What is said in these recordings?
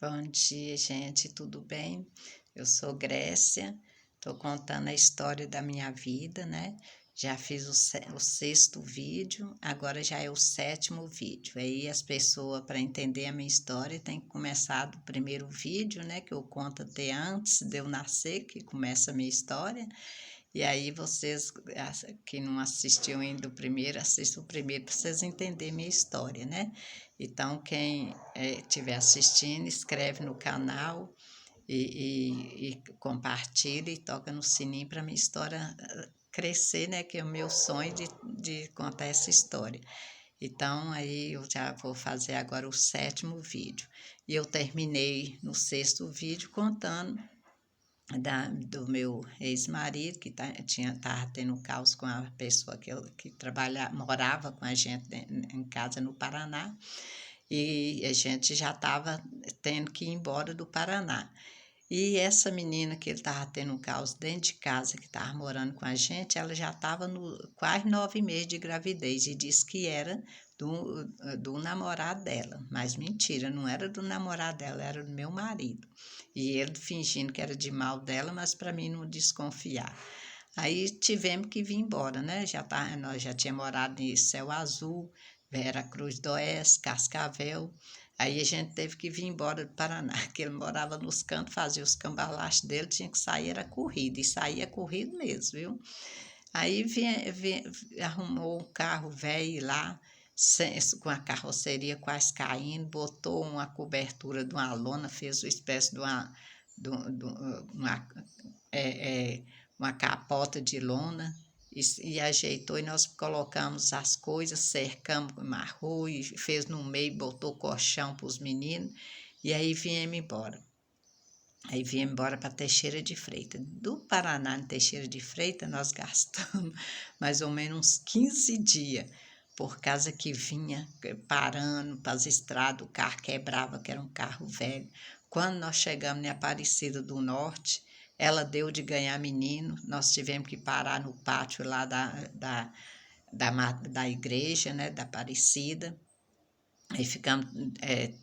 Bom dia, gente, tudo bem? Eu sou Grécia, estou contando a história da minha vida, né? Já fiz o sexto vídeo, agora já é o sétimo vídeo. Aí as pessoas, para entender a minha história, tem que começar do primeiro vídeo, né? Que eu conto até antes de eu nascer, que começa a minha história. E aí vocês que não assistiram ainda o primeiro, assistam o primeiro para vocês entenderem minha história, né? Então, quem estiver assistindo, escreve no canal e compartilha e toca no sininho para minha história crescer, né? Que é o meu sonho de contar essa história. Então, aí eu já vou fazer agora o sétimo vídeo. E eu terminei no sexto vídeo contando do meu ex-marido, que estava tendo um caos com a pessoa que morava com a gente em casa no Paraná, e a gente já estava tendo que ir embora do Paraná. E essa menina que ele estava tendo um caos dentro de casa, que estava morando com a gente, ela já estava no quase 9 meses de gravidez e disse que era do namorado dela. Mas mentira, não era do namorado dela, era do meu marido. E ele fingindo que era de mal dela, mas para mim não desconfiar. Aí tivemos que vir embora, né? Nós já tínhamos morado em Céu Azul, Vera Cruz do Oeste, Cascavel. Aí a gente teve que vir embora do Paraná, que ele morava nos cantos, fazia os cambalachos dele, tinha que sair, era corrido, e saía corrido mesmo, viu? Aí arrumou um carro velho lá, com a carroceria quase caindo, botou uma cobertura de uma lona, fez uma espécie uma, é, é, uma capota de lona e ajeitou e nós colocamos as coisas, cercamos, amarrou e fez no meio, botou colchão para os meninos e aí viemos embora. Aí viemos embora para Teixeira de Freitas. Do Paraná, em Teixeira de Freitas, nós gastamos mais ou menos uns 15 dias, por causa que vinha parando para as estradas, o carro quebrava, que era um carro velho. Quando nós chegamos em Aparecida do Norte, ela deu de ganhar menino, nós tivemos que parar no pátio lá da igreja, né, da Aparecida. Aí ficamos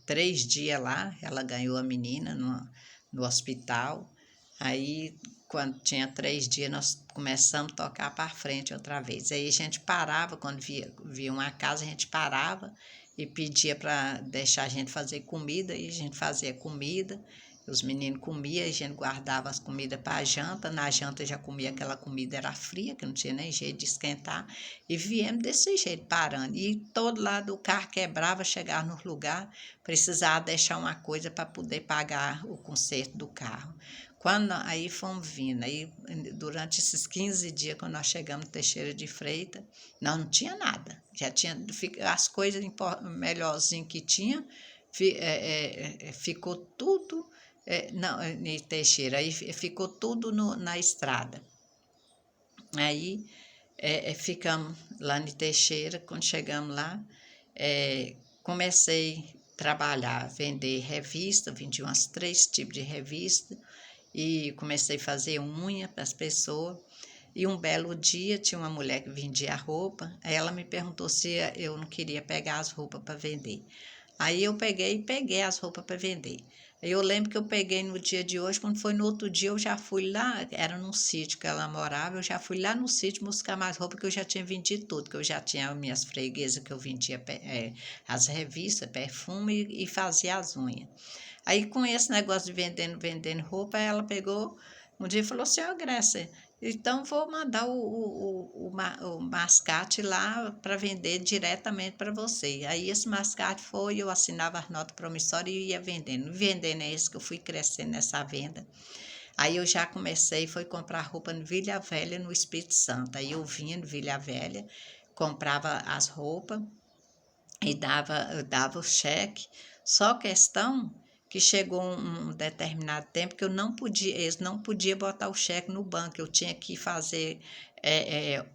3 dias lá, ela ganhou a menina no hospital. Aí, quando tinha 3 dias, nós começamos a tocar para frente outra vez. Aí a gente parava, quando via uma casa, a gente parava e pedia para deixar a gente fazer comida, e a gente fazia comida. Os meninos comiam, a gente guardava as comidas para a janta. Na janta já comia aquela comida, era fria, que não tinha nem jeito de esquentar. E viemos desse jeito, parando. E todo lado o carro quebrava, chegava no lugar, precisava deixar uma coisa para poder pagar o conserto do carro. Aí fomos vindo, aí durante esses 15 dias, quando nós chegamos em Teixeira de Freitas, nós não tinha nada. Já tinha as coisas melhorzinhas que tinha, ficou tudo não, em Teixeira, aí ficou tudo na estrada. Aí ficamos lá em Teixeira, quando chegamos lá, comecei a trabalhar, vender revista, vendi umas 3 tipos de revista e comecei a fazer unha para as pessoas. E um belo dia tinha uma mulher que vendia roupa, aí ela me perguntou se eu não queria pegar as roupas para vender. Aí eu peguei as roupas para vender. Aí eu lembro que eu peguei no dia de hoje, quando foi no outro dia, eu já fui lá, era num sítio que ela morava, eu já fui lá no sítio buscar mais roupa, que eu já tinha vendido tudo, que eu já tinha minhas freguesas, que eu vendia as revistas, perfume e fazia as unhas. Aí com esse negócio de vendendo roupa, ela pegou um dia e falou assim, ó, Grécia, então vou mandar o mascate lá para vender diretamente para você. Aí esse mascate foi, eu assinava as notas promissórias e ia vendendo. Vendendo é isso que eu fui crescendo nessa venda. Aí eu já comecei, foi comprar roupa no Vila Velha, no Espírito Santo. Aí eu vinha no Vila Velha, comprava as roupas e dava o cheque. Só questão que chegou um determinado tempo que eles não podiam botar o cheque no banco, eu tinha que fazer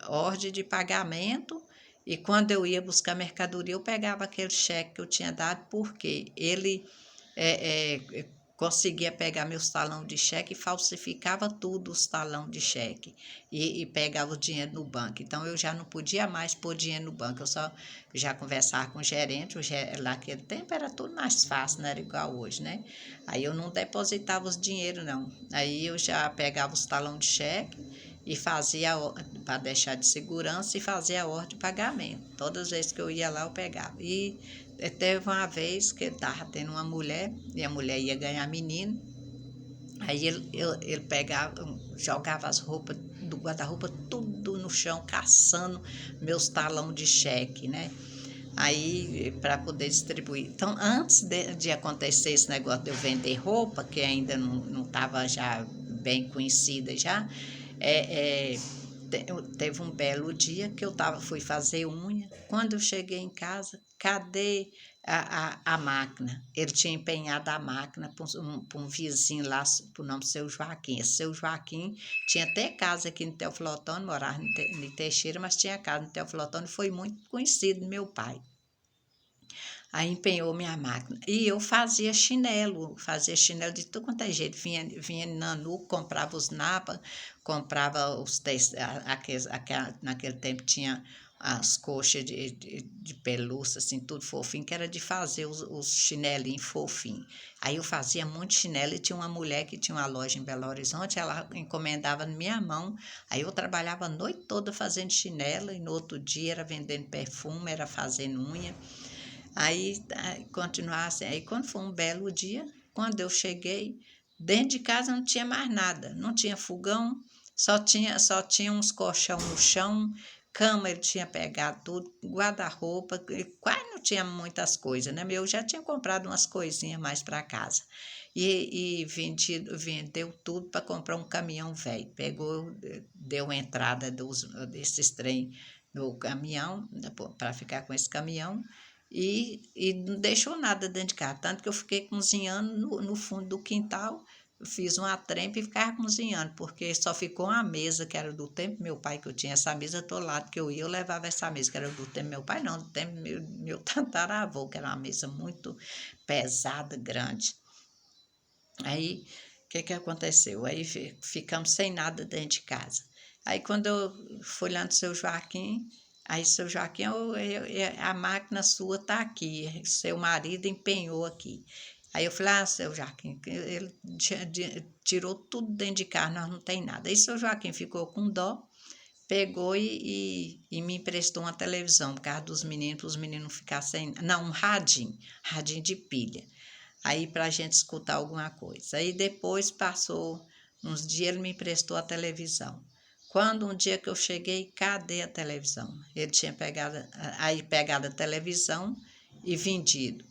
ordem de pagamento, e quando eu ia buscar mercadoria, eu pegava aquele cheque que eu tinha dado, porque ele conseguia pegar meus talão de cheque e falsificava tudo os talão de cheque e pegava o dinheiro no banco. Então eu já não podia mais pôr dinheiro no banco, eu só já conversava com o gerente, lá naquele tempo era tudo mais fácil, não era igual hoje, né? Aí eu não depositava os dinheiro não. Aí eu já pegava os talão de cheque e fazia para deixar de segurança e fazia a ordem de pagamento. Todas as vezes que eu ia lá eu pegava. E teve uma vez que ele estava tendo uma mulher, e a mulher ia ganhar menino, aí ele pegava, jogava as roupas do guarda-roupa tudo no chão, caçando meus talão de cheque, né? Aí, para poder distribuir. Então, antes de acontecer esse negócio de eu vender roupa, que ainda não estava já bem conhecida já, é, é, teve um belo dia que fui fazer unha. Quando eu cheguei em casa, cadê a máquina? Ele tinha empenhado a máquina para um vizinho lá, por nome Seu Joaquim. Esse Seu Joaquim tinha até casa aqui no Teoflotone, morava em Teixeira, mas tinha casa no Teoflotone, foi muito conhecido do meu pai. Aí empenhou minha máquina. E eu fazia chinelo de tudo quanto é jeito. Vinha Nanu, comprava os napas, comprava os naquele tempo tinha as coxas de pelúcia, assim, tudo fofinho, que era de fazer os chinelinhos fofinhos. Aí eu fazia muito chinelo e tinha uma mulher que tinha uma loja em Belo Horizonte, ela encomendava na minha mão. Aí eu trabalhava a noite toda fazendo chinelo e no outro dia era vendendo perfume, era fazendo unha. Aí continuar assim. Aí quando foi um belo dia, quando eu cheguei, dentro de casa não tinha mais nada, não tinha fogão, só tinha uns colchão no chão, cama ele tinha pegado tudo, guarda-roupa, quase não tinha muitas coisas, né? Eu já tinha comprado umas coisinhas mais para casa. E vendeu tudo para comprar um caminhão velho. Pegou, deu entrada desses trem no caminhão, para ficar com esse caminhão, e não deixou nada dentro de casa. Tanto que eu fiquei cozinhando no fundo do quintal, fiz uma trempe e ficava cozinhando, porque só ficou uma mesa que era do tempo do meu pai, que eu tinha essa mesa todo lado que eu levava essa mesa, que era do tempo do meu pai, não, do tempo do meu tataravô, que era uma mesa muito pesada, grande. Aí, o que aconteceu? Aí ficamos sem nada dentro de casa. Aí, quando eu fui lá no Seu Joaquim, aí, Seu Joaquim, a máquina sua está aqui, seu marido empenhou aqui. Aí eu falei, Seu Joaquim, ele tirou tudo dentro de casa, nós não tem nada. Aí, Seu Joaquim ficou com dó, pegou e me emprestou uma televisão, por causa dos meninos, para os meninos não ficarem sem... Não, um radinho de pilha. Aí para a gente escutar alguma coisa. Aí depois passou uns dias, ele me emprestou a televisão. Quando um dia que eu cheguei, cadê a televisão? Ele tinha pegado a televisão e vendido.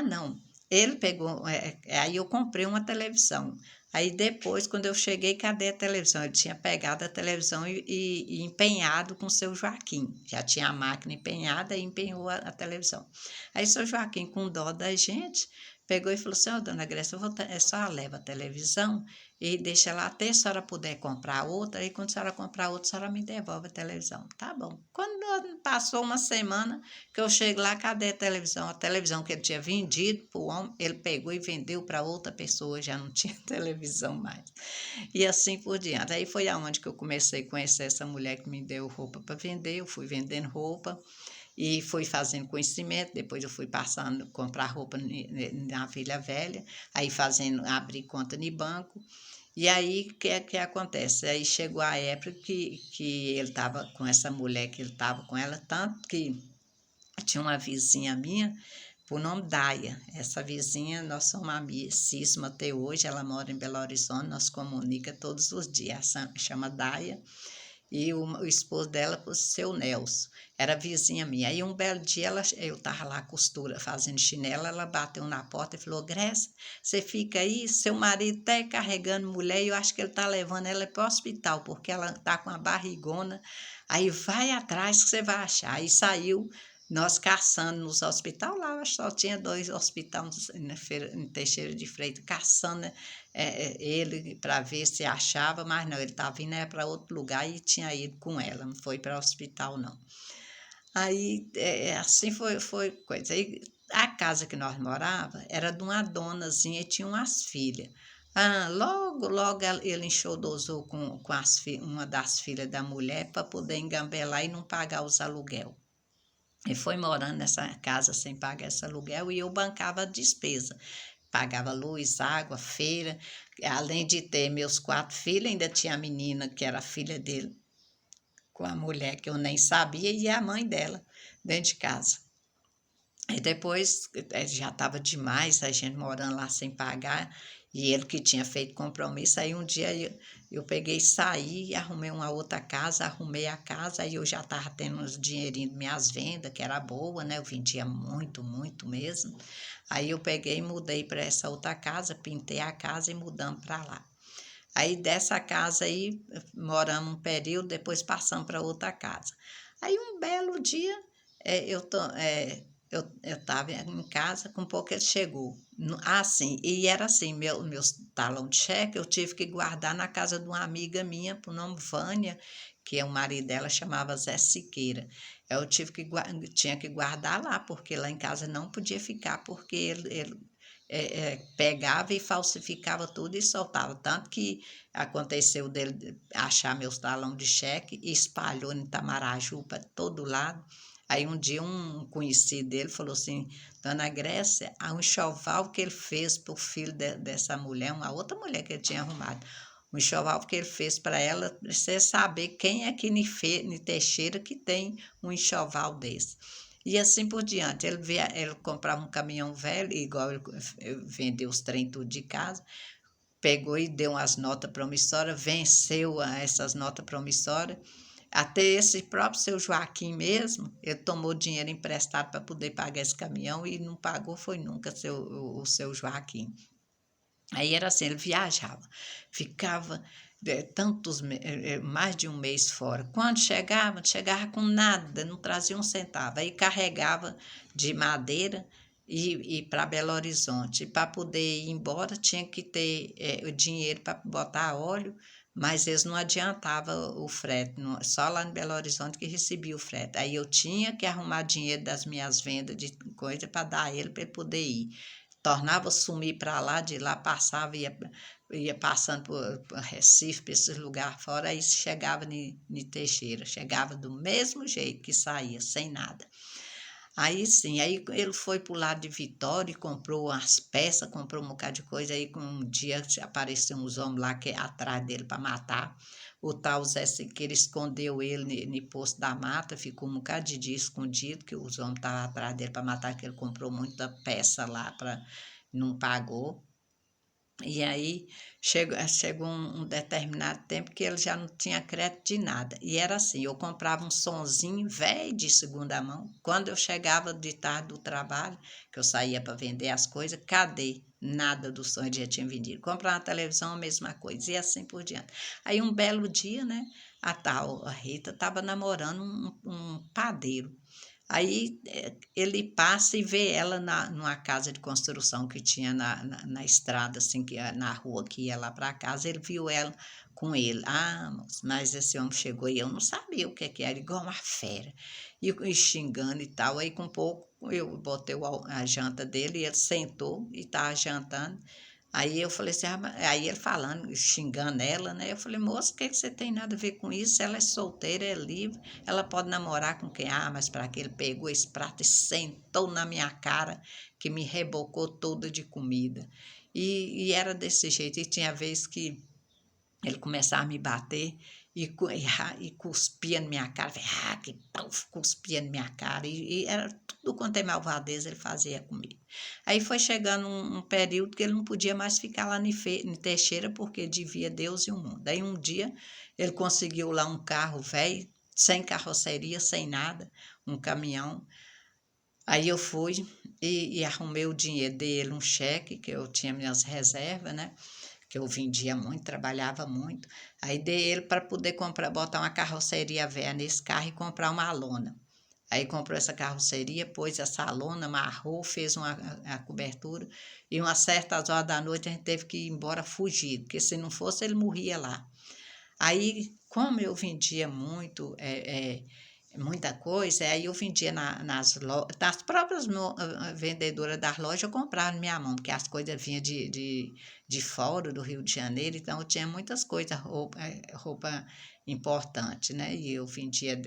Não, ele pegou, aí eu comprei uma televisão. Aí depois, quando eu cheguei, cadê a televisão? Ele tinha pegado a televisão e empenhado com o Seu Joaquim. Já tinha a máquina empenhada e empenhou a televisão. Aí o Seu Joaquim, com dó da gente, pegou e falou assim, dona Grécia, a senhora leva a televisão e deixa lá até a senhora puder comprar outra, aí quando a senhora comprar outra, a senhora me devolve a televisão. Tá bom. Quando passou uma semana que eu chego lá, cadê a televisão? A televisão que ele tinha vendido para o homem, ele pegou e vendeu para outra pessoa, já não tinha televisão mais. E assim por diante. Aí foi aonde que eu comecei a conhecer essa mulher que me deu roupa para vender, eu fui vendendo roupa, e fui fazendo conhecimento, depois eu fui passando, comprar roupa na Vila Velha, aí abrir conta no banco, e aí o que acontece? Aí chegou a época que ele estava com essa mulher, que ele estava com ela, tanto que tinha uma vizinha minha, por nome Daia. Essa vizinha, nós somos amicíssimas até hoje, ela mora em Belo Horizonte, nós comunica todos os dias, chama Daia, e o esposo dela, o seu Nelson, era vizinha minha. Aí um belo dia eu estava lá costura, fazendo chinela, ela bateu na porta e falou, Grécia, você fica aí, seu marido está carregando mulher e eu acho que ele está levando ela para o hospital, porque ela está com a barrigona, aí vai atrás que você vai achar. Aí saiu, nós caçando nos hospitais, lá acho que só tinha 2 hospitais em Teixeira de Freitas, caçando ele para ver se achava, mas não, ele estava indo para outro lugar e tinha ido com ela, não foi para o hospital, não. Aí, assim foi coisa. Aí, casa que nós morava era de uma donazinha e tinha umas filhas. Logo ele enxodozou com uma das filhas da mulher para poder engambelar e não pagar os aluguel. E foi morando nessa casa sem pagar esse aluguel e eu bancava a despesa. Pagava luz, água, feira. Além de ter meus 4 filhos, ainda tinha a menina que era filha dele, com a mulher que eu nem sabia, e a mãe dela dentro de casa. E depois já estava demais a gente morando lá sem pagar, e ele que tinha feito compromisso. Aí um dia eu peguei, saí e arrumei uma outra casa, arrumei a casa, aí eu já estava tendo uns dinheirinhos de minhas vendas, que era boa, né? Eu vendia muito, muito mesmo. Aí eu peguei e mudei para essa outra casa, pintei a casa e mudamos para lá. Aí dessa casa aí, moramos um período, depois passamos para outra casa. Aí um belo dia, eu estava em casa, com pouco ele chegou. Sim, e era assim, meus talão de cheque eu tive que guardar na casa de uma amiga minha, por nome Vânia, que o marido dela chamava Zé Siqueira. Eu tinha que guardar lá, porque lá em casa não podia ficar, porque ele pegava e falsificava tudo e soltava. Tanto que aconteceu dele achar meus talão de cheque e espalhou em Tamaraju para todo lado. Aí um dia um conhecido dele falou assim, Dona Grécia, há um enxoval que ele fez para o filho dessa mulher, uma outra mulher que ele tinha arrumado, um enxoval que ele fez para ela, para você saber quem é que em Teixeira que tem um enxoval desse. E assim por diante. Ele comprava um caminhão velho, igual ele vendeu os trem tudo de casa, pegou e deu umas notas promissórias, venceu essas notas promissórias. Até esse próprio seu Joaquim mesmo, ele tomou dinheiro emprestado para poder pagar esse caminhão e não pagou, foi nunca o seu Joaquim. Aí era assim, ele viajava, ficava mais de um mês fora. Quando chegava com nada, não trazia um centavo. Aí carregava de madeira e para Belo Horizonte. Para poder ir embora, tinha que ter o dinheiro para botar óleo, mas eles não adiantavam o frete, só lá em Belo Horizonte que recebia o frete. Aí eu tinha que arrumar dinheiro das minhas vendas de coisa para dar a ele para ele poder ir. Tornava sumir para lá, de lá passava, ia passando por Recife, para esses lugares fora, aí chegava em Teixeira, chegava do mesmo jeito que saía, sem nada. Aí sim, aí ele foi para o lado de Vitória e comprou as peças, comprou um bocado de coisa, aí um dia apareceram uns homens lá atrás dele para matar. O tal Zé Siqueira escondeu ele no posto da mata, ficou um bocado de dia escondido, que os homens estavam atrás dele para matar, que ele comprou muita peça lá, não pagou. E aí chegou um determinado tempo que ele já não tinha crédito de nada. E era assim, eu comprava um sonzinho velho de segunda mão. Quando eu chegava de tarde do trabalho, que eu saía para vender as coisas, cadê? Nada do som ele já tinha vendido. Comprar uma televisão, a mesma coisa, e assim por diante. Aí um belo dia, né, a Rita estava namorando um padeiro. Aí ele passa e vê ela numa casa de construção que tinha na estrada, assim, na rua que ia lá para casa, ele viu ela com ele. Moço, mas esse homem chegou e eu não sabia o que era, igual uma fera, e xingando e tal. Aí com pouco eu botei a janta dele e ele sentou e estava jantando. Aí eu falei assim, aí ele falando, xingando ela, né? Eu falei, moça, o que você tem nada a ver com isso? Ela é solteira, é livre, ela pode namorar com quem? Mas para que ele pegou esse prato e sentou na minha cara, que me rebocou toda de comida. E era desse jeito, e tinha vez que ele começava a me bater e cuspia na minha cara, que tal, cuspia na minha cara, e era tudo quanto é malvadeza ele fazia comigo. Aí foi chegando um período que ele não podia mais ficar lá em Teixeira, porque devia Deus e o mundo. Aí um dia ele conseguiu lá um carro velho, sem carroceria, sem nada, um caminhão. Aí eu fui e arrumei o dinheiro dele, um cheque, que eu tinha minhas reservas, né? Que eu vendia muito, trabalhava muito. Aí dei ele para poder comprar, botar uma carroceria velha nesse carro e comprar uma lona. Aí comprou essa carroceria, pôs essa lona, amarrou, fez a cobertura, e umas certas horas da noite a gente teve que ir embora fugido, porque se não fosse ele morria lá. Aí, como eu vendia muito muita coisa, aí eu vendia nas próprias vendedoras das lojas, eu comprava na minha mão, porque as coisas vinham de fora do Rio de Janeiro, então eu tinha muitas coisas, roupa importante, né? E eu vendia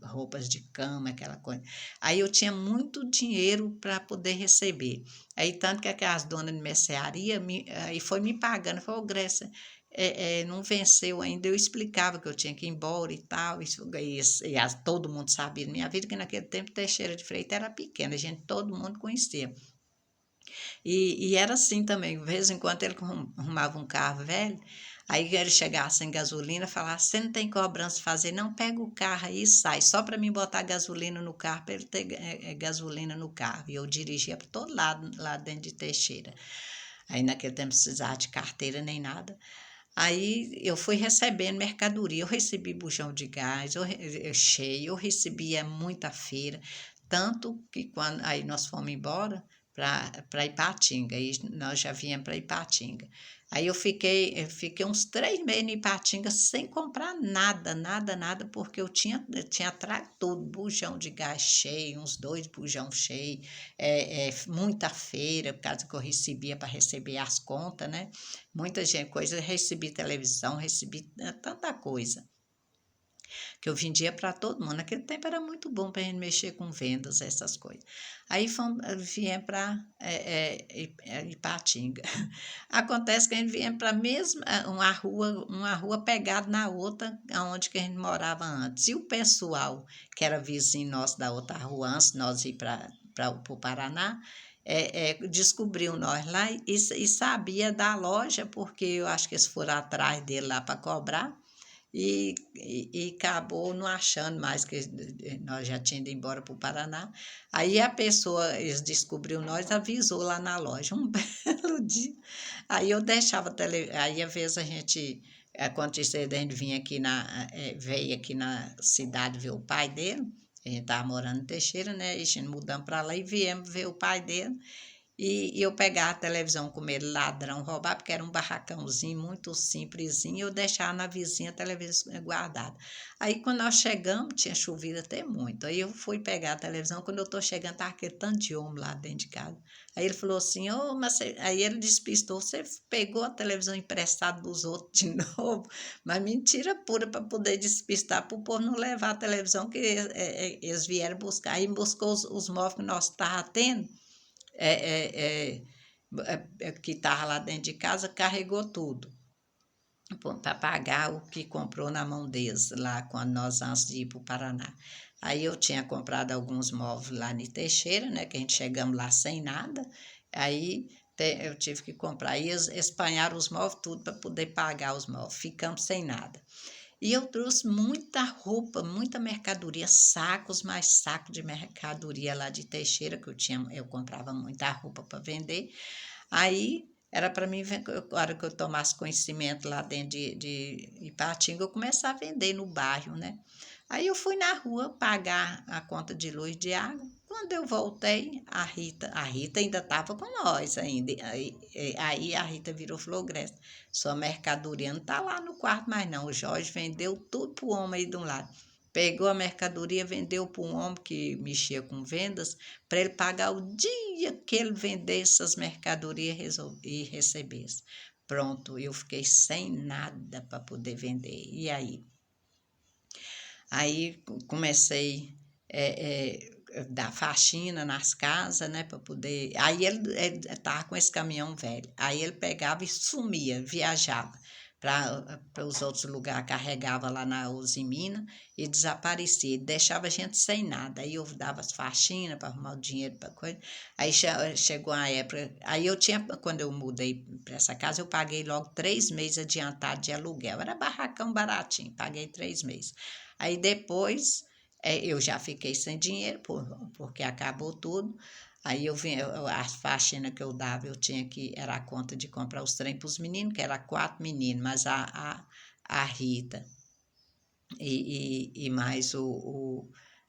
roupas de cama, aquela coisa. Aí eu tinha muito dinheiro para poder receber. Aí tanto que as donas de mercearia aí foi me pagando, falou, Grécia, não venceu ainda. Eu explicava que eu tinha que ir embora e tal, todo mundo sabia da minha vida, que naquele tempo Teixeira de Freitas era pequena, todo mundo conhecia. E era assim também, de vez em quando ele arrumava um carro velho, aí ele chegava sem gasolina, falava, você não tem cobrança de fazer, não, pega o carro aí e sai, só para mim botar gasolina no carro, para ele ter gasolina no carro. E eu dirigia para todo lado, lá dentro de Teixeira. Aí naquele tempo precisava de carteira nem nada. Aí eu fui recebendo mercadoria, eu recebi bujão de gás, eu cheio, eu recebia muita feira, tanto que quando aí nós fomos embora para Ipatinga, aí nós já viemos para Ipatinga. Aí eu fiquei uns 3 meses em Ipatinga sem comprar nada, nada, nada, porque eu tinha trago tudo, bujão de gás cheio, uns 2 bujão cheios, muita feira, por causa que eu recebia para receber as contas, né? Muita gente, coisa, recebi televisão, recebi tanta coisa que eu vendia para todo mundo. Naquele tempo era muito bom para a gente mexer com vendas, essas coisas. Aí viemos para Ipatinga. Acontece que a gente viemos para a mesma, uma rua pegada na outra, onde que a gente morava antes. E o pessoal, que era vizinho nosso da outra rua, antes de nós ir para o Paraná, descobriu nós lá e sabia da loja, porque eu acho que eles foram atrás dele lá para cobrar. E acabou não achando mais, que nós já tínhamos ido embora para o Paraná. Aí a pessoa, eles descobriu nós, avisou lá na loja, um belo dia. Aí eu deixava, aí às vezes a gente, acontecia da gente vir aqui veio aqui na cidade ver o pai dele, a gente estava morando em Teixeira, né? E a gente mudamos para lá e viemos ver o pai dele. E eu pegava a televisão com medo ladrão roubar, porque era um barracãozinho muito simplesinho, e eu deixava na vizinha a televisão guardada. Aí quando nós chegamos, tinha chovido até muito. Aí eu fui pegar a televisão, quando eu estou chegando, estava aquele tanto de homem lá dentro de casa. Aí ele falou assim, aí ele despistou, você pegou a televisão emprestada dos outros de novo, mas mentira pura para poder despistar, para o povo não levar a televisão, que eles vieram buscar. Aí buscou os móveis que nós estávamos tendo, é, é, que estava lá dentro de casa, carregou tudo para pagar o que comprou na mão deles, lá quando nós antes de ir para o Paraná. Aí eu tinha comprado alguns móveis lá em Teixeira, né, que a gente chegamos lá sem nada, aí eu tive que comprar. Aí eles espanharam os móveis tudo para poder pagar os móveis, ficamos sem nada. E eu trouxe muita roupa, muita mercadoria, sacos, mais sacos de mercadoria lá de Teixeira, que eu comprava muita roupa para vender. Aí era para mim, a hora que eu tomasse conhecimento lá dentro de Ipatinga, eu começar a vender no bairro, né? Aí eu fui na rua pagar a conta de luz e de água. Quando eu voltei, a Rita ainda estava com nós ainda. Aí a Rita virou e falou, Grécia, sua mercadoria não está lá no quarto mais não. O Jorge vendeu tudo para o homem aí de um lado. Pegou a mercadoria, vendeu para um homem que mexia com vendas, para ele pagar o dia que ele vendesse essas mercadorias e recebesse. Pronto, eu fiquei sem nada para poder vender. E aí? Aí comecei dar faxina nas casas, né, para poder. Aí ele estava com esse caminhão velho. Aí ele pegava e sumia, viajava para os outros lugares, carregava lá na Usimina e desaparecia. Ele deixava a gente sem nada. Aí eu dava as faxinas para arrumar o dinheiro para coisa. Aí chegou a época. Aí quando eu mudei para essa casa, eu paguei logo 3 meses adiantado de aluguel. Era barracão baratinho, paguei 3 meses. Aí depois eu já fiquei sem dinheiro, porque acabou tudo. Aí a faxina que eu dava, era a conta de comprar os trem para os meninos, que era 4 meninos, mas a Rita e mais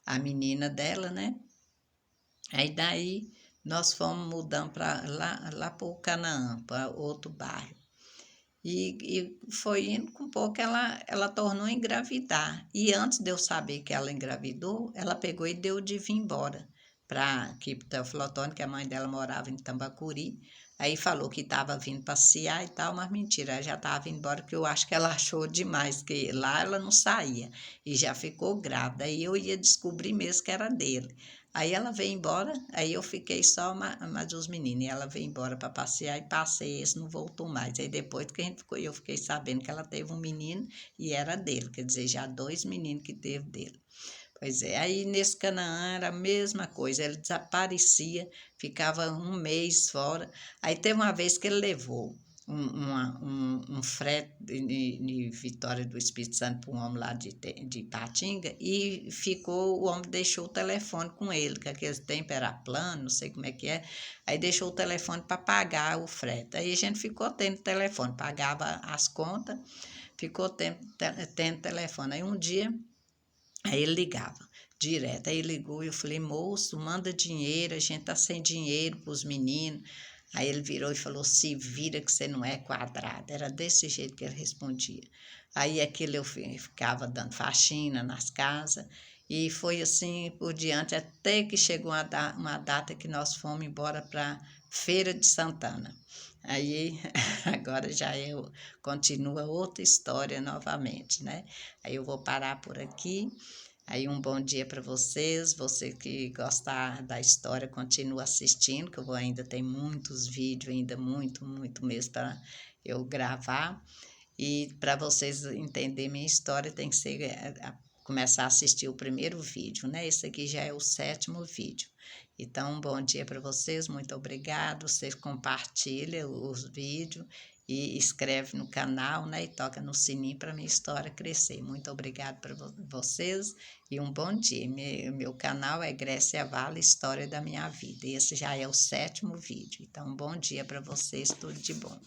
a menina dela, né? Aí daí nós fomos mudando para lá para o Canaã, para outro bairro. E foi indo com pouco, ela tornou a engravidar. E antes de eu saber que ela engravidou, ela pegou e deu de vir embora para aqui para Teoflotone, que a mãe dela morava em Tambacuri. Aí falou que estava vindo passear e tal, mas mentira, ela já estava indo embora, porque eu acho que ela achou demais, que lá ela não saía e já ficou grávida. Aí eu ia descobrir mesmo que era dele. Aí ela veio embora, aí eu fiquei só mais os meninos. E ela veio embora para passear e passei, esse não voltou mais. Aí depois que a gente ficou, eu fiquei sabendo que ela teve um menino e era dele, quer dizer, já 2 meninos que teve dele. Pois é, aí nesse Canaã era a mesma coisa, ele desaparecia, ficava um mês fora. Aí teve uma vez que ele levou um frete de Vitória do Espírito Santo para um homem lá de Ipatinga e ficou, o homem deixou o telefone com ele, que aquele tempo era plano, não sei como é que é. Aí deixou o telefone para pagar o frete. Aí a gente ficou tendo telefone, pagava as contas, ficou tendo telefone. Aí um dia. Aí ele ligava direto. Aí ele ligou e eu falei, moço, manda dinheiro, a gente tá sem dinheiro para os meninos. Aí ele virou e falou, se vira que você não é quadrado. Era desse jeito que ele respondia. Aí aquilo eu ficava dando faxina nas casas. E foi assim por diante, até que chegou uma data que nós fomos embora para Feira de Santana. Aí agora já eu continua outra história novamente, né? Aí eu vou parar por aqui. Aí um bom dia para vocês. Você que gostar da história, continua assistindo, que eu vou ainda tem muitos vídeos, ainda muito, muito mesmo para eu gravar. E para vocês entenderem minha história, tem que ser começar a assistir o primeiro vídeo, né? Esse aqui já é o 7º vídeo. Então, um bom dia para vocês, muito obrigado. Você compartilha os vídeos e inscreve no canal, né? E toca no sininho para minha história crescer. Muito obrigado para vocês e um bom dia. Meu canal é Grécia Vale, História da Minha Vida. Esse já é o 7º vídeo. Então, um bom dia para vocês, tudo de bom.